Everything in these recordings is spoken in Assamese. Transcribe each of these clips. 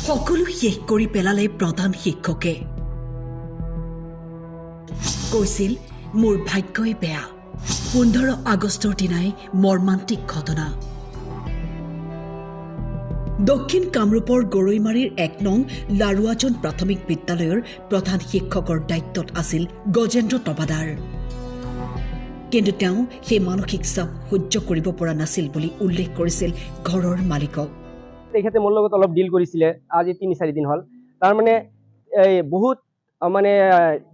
সকলো শেষ কৰি পেলালে প্ৰধান শিক্ষকে কৈছিল মোৰ ভাগ্যই বেয়া 15 আগষ্টৰ দিনাই মৰ্মান্তিক ঘটনা দক্ষিণ কামৰূপৰ গৰৈমাৰীৰ 1 নং লাৰুৱাজন প্ৰাথমিক বিদ্যালয়ৰ প্ৰধান শিক্ষকৰ দায়িত্বত আছিল গজেন্দ্ৰ তবাদাৰ কিন্তু তেওঁ সেই মানসিক চাপ সহ্য কৰিব পৰা নাছিল বুলি উল্লেখ কৰিছিল ঘৰৰ মালিকক তেখেতে মোৰ লগত অলপ ডিল কৰিছিলে আজি 3-4 দিন হ'ল তাৰ মানে বহুত মানে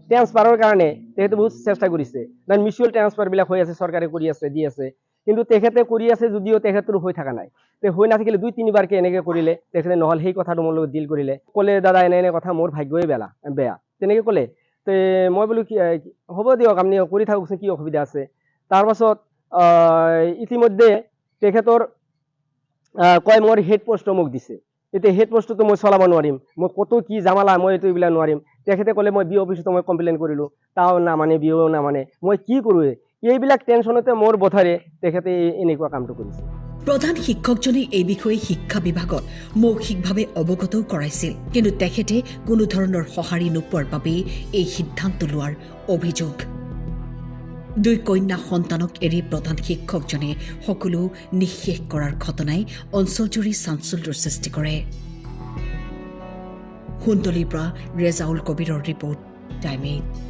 ট্ৰান্সফাৰৰ কাৰণে তেখেতে বহুত চেষ্টা কৰিছে না মিউচুৱেল ট্ৰান্সফাৰ বিলাক হৈ আছে চৰকাৰে কৰি আছে দি আছে কিন্তু তেখেতে কৰি আছে যদিও তেখেতৰ হৈ থকা নাই তে হৈ নাথাকিলে 2-3 বাৰকে এনেকৈ কৰিলে তেখেতে নহল সেই কথাটো মোৰ লগত ডিল কৰিলে ক'লে দাদা এনে কথা মোৰ ভাগ্যই বেয়া তেনেকৈ ক'লে তে মই বোলো কি হ'ব দিয়ক আপুনি কৰি থাককচোন কি অসুবিধা আছে তাৰ পাছত ইতিমধ্যে তেখেতৰ কয় মোৰ হেড পোষ্টটো মোক দিছে এতিয়া হেড পোষ্টটো মই চলাব নোৱাৰিম মই কত কি জামালা মই এইটো এইবিলাক নোৱাৰিম তেখেতে ক'লে মই বি অফিচতো মই কমপ্লেইন কৰিলো তাও নামানে বিও নামানে মই কি কৰোঁ এইবিলাক টেনচনতে মোৰ বথাৰে তেখেতে এনেকুৱা কামটো কৰিছে প্ৰধান শিক্ষকজনে এই বিষয়ে শিক্ষা বিভাগত মৌখিকভাৱে অৱগত কৰাইছিল কিন্তু তেখেতে কোনো ধৰণৰ সঁহাৰি নোপোৱাৰ বাবে এই সিদ্ধান্ত লোৱাৰ অভিযোগ 2 কন্যা সন্তানক এৰি প্ৰধান শিক্ষকজনে সকলো নিঃশেষ কৰাৰ ঘটনাই অঞ্চলজুৰি চাঞ্চল্যৰ সৃষ্টি কৰে কুন্তলীৰ পৰা ৰেজাউল কবিৰৰ ৰিপৰ্ট টাইম 8